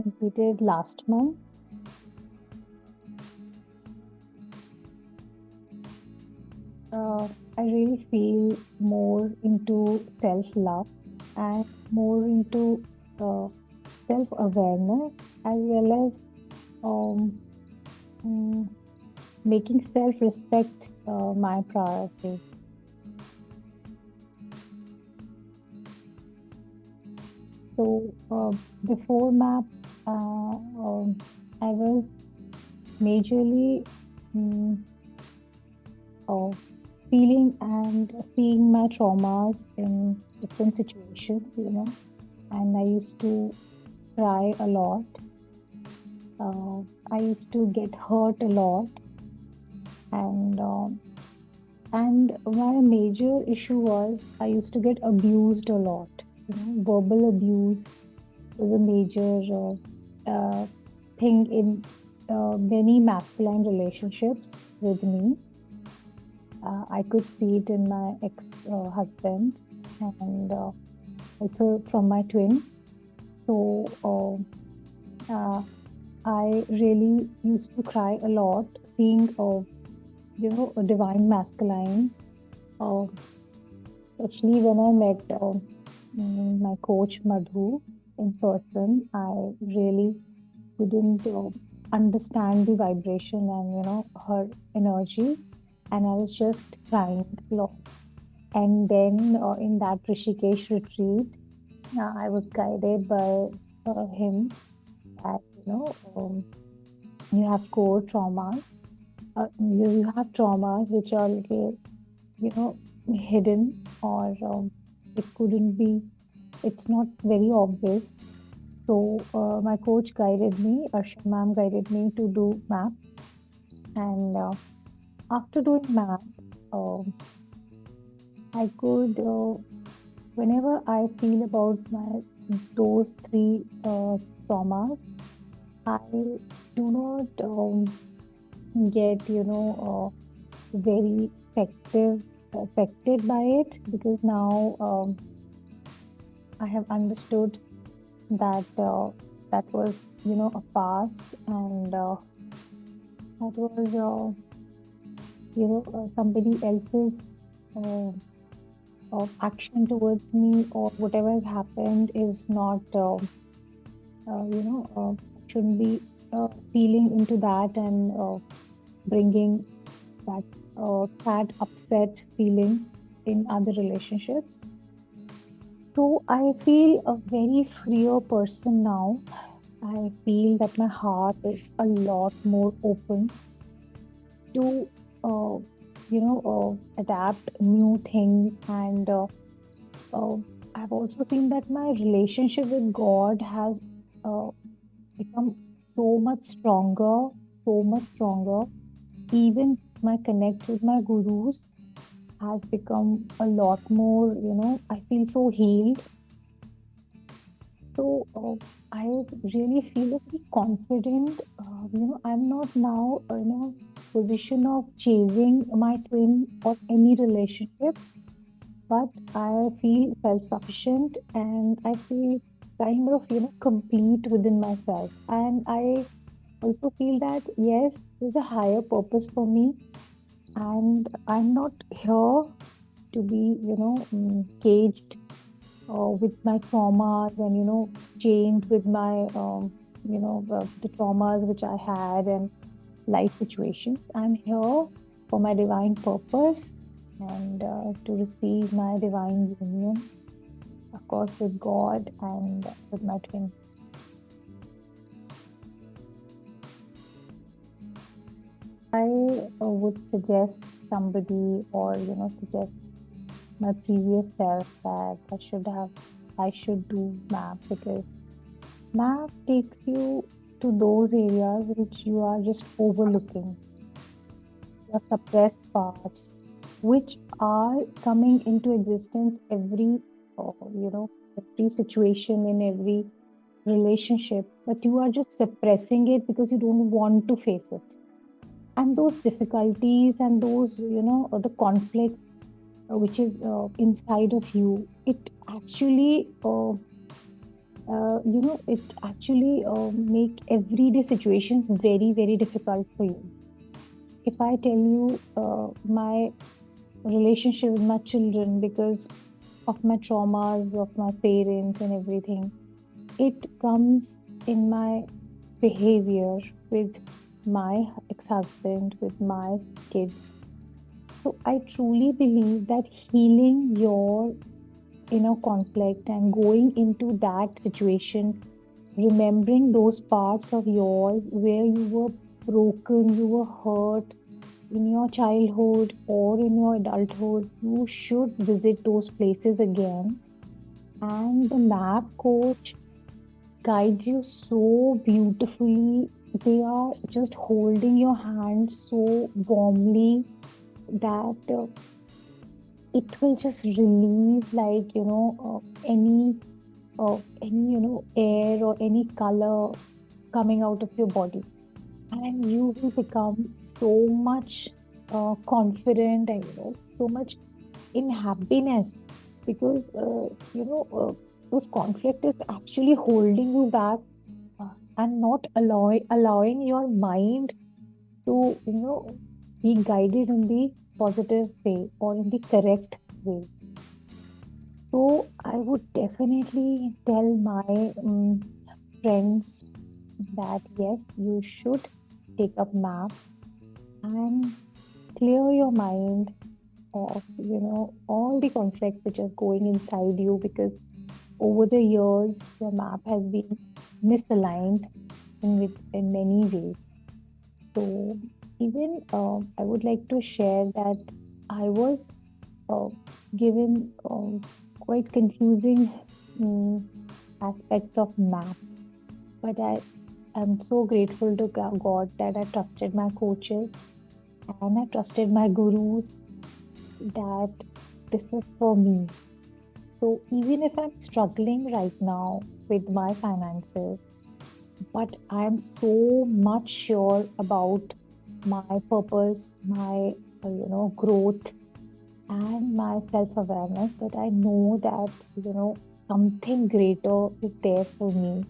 completed last month. Uh, I really feel more into self-love and more into uh, self-awareness as well as um, mm, making self-respect my priority. So before MAP, I was majorly mm, uh, feeling and seeing my traumas in different situations, and I used to cry a lot. I used to get hurt a lot, and my major issue was I used to get abused a lot. Verbal abuse was a major thing in many masculine relationships with me. I could see it in my ex husband and also from my twin. So uh, I really used to cry a lot seeing, a divine masculine. Uh, Especially when I met my coach Madhu in person, I really couldn't understand the vibration and her energy, and I was just crying a lot. And then in that Rishikesh retreat, I was guided by him that you have core traumas. You have traumas which are little, hidden, or it couldn't be. It's not very obvious. So my coach guided me, Arsha ma'am guided me to do MAP, and after doing MAP, I could, whenever I feel about my those three traumas, I do not get, very affected by it, because now I have understood that that was, a past, and that was, somebody else's uh, action towards me, or whatever has happened is not, I shouldn't be feeling into that and bringing that sad, upset feeling in other relationships. So I feel a very freer person now. I feel that my heart is a lot more open to, uh, adapt new things, and uh, I've also seen that my relationship with God has uh, become so much stronger. Even my connect with my gurus has become a lot more, I feel so healed. So I really feel very confident. I'm not now in a position of chasing my twin or any relationship, but I feel self-sufficient, and I feel kind of, complete within myself. And I also feel that, yes, there's a higher purpose for me, and I'm not here to be, caged with my traumas, and, chained with my, the traumas which I had and life situations. I'm here for my divine purpose, and to receive my divine union, of course, with God and with my twin. I would suggest somebody, or, suggest my previous self that I should do MAP, because MAP takes you to those areas which you are just overlooking, your suppressed parts, which are coming into existence every situation, in every relationship, but you are just suppressing it because you don't want to face it. And those difficulties and those, the conflicts which is inside of you, it actually it actually make everyday situations very, very difficult for you. If I tell you my relationship with my children because of my traumas, of my parents and everything, it comes in my behavior with my ex-husband, with my kids. So I truly believe that healing your inner conflict and going into that situation, remembering those parts of yours where you were broken, you were hurt in your childhood or in your adulthood, you should visit those places again. And the map coach guides you so beautifully. They are just holding your hand so warmly that it will just release like any air or any color coming out of your body, and you will become so much confident and so much in happiness because those conflict is actually holding you back and not allowing your mind to be guided in the positive way or in the correct way. So I would definitely tell my friends that yes, you should take up map and clear your mind of all the conflicts which are going inside you because over the years your map has been misaligned in many ways. So even I would like to share that I was uh, given quite confusing um, aspects of map, but I am so grateful to God that I trusted my coaches and I trusted my gurus that this is for me. So even if I'm struggling right now with my finances, but I'm so much sure about my purpose, my growth and my self-awareness that I know that something greater is there for me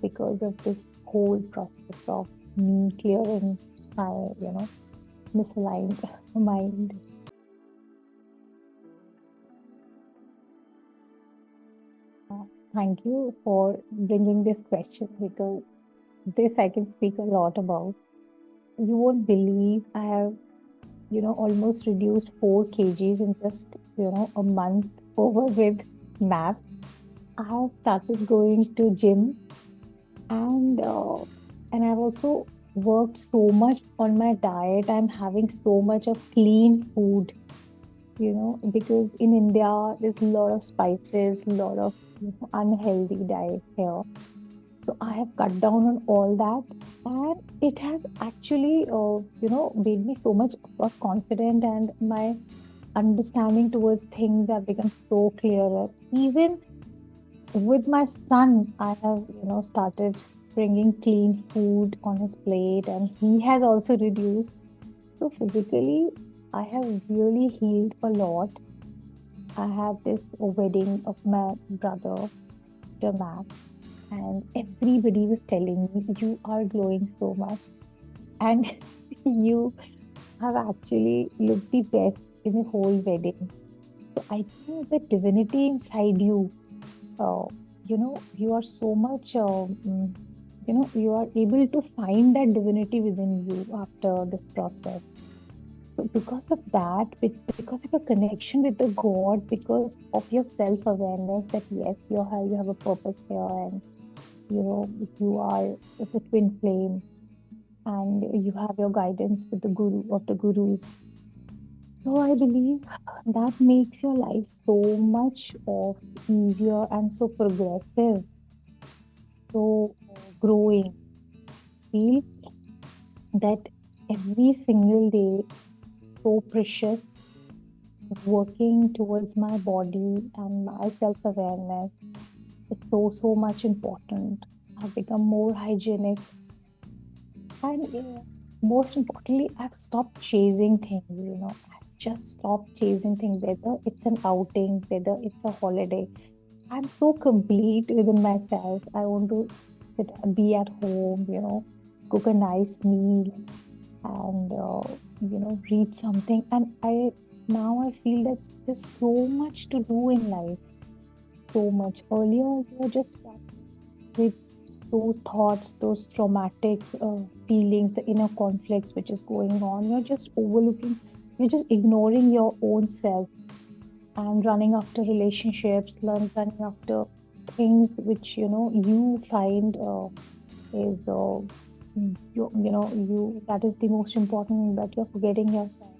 because of this whole process of me clearing my misaligned mind. Thank you for bringing this question because this I can speak a lot about. You won't believe I have, almost reduced 4 kgs in just, a month over with math. I have started going to gym and I've also worked so much on my diet. I'm having so much of clean food, because in India there's a lot of spices, a lot of unhealthy diet here. So I have cut down on all that, and it has actually, made me so much more confident, and my understanding towards things have become so clearer. Even with my son, I have, started bringing clean food on his plate, and he has also reduced. So physically, I have really healed a lot. I had this wedding of my brother, the Mac, and everybody was telling me, "You are glowing so much, and you have actually looked the best in the whole wedding." So I think the divinity inside you, uh, you are so much, you are able to find that divinity within you after this process. So because of that, because of a connection with the God, because of your self-awareness that yes, you have a purpose here, and you are the twin flame, and you have your guidance with the gurus. So I believe that makes your life so much of easier and so progressive, so growing. Feel that every single day so precious, working towards my body and my self-awareness is so much important. I've become more hygienic, and most importantly, I've stopped chasing things. I've just stopped chasing things, whether it's an outing, whether it's a holiday. I'm so complete within myself. I want to be at home, cook a nice meal and, read something. And now I feel that's just so much to do in life. So much. Earlier, you're just stuck with those thoughts, those traumatic feelings, the inner conflicts which is going on. You're just overlooking, you're just ignoring your own self and running after relationships, running after things which you find is you that is the most important, that you're forgetting yourself.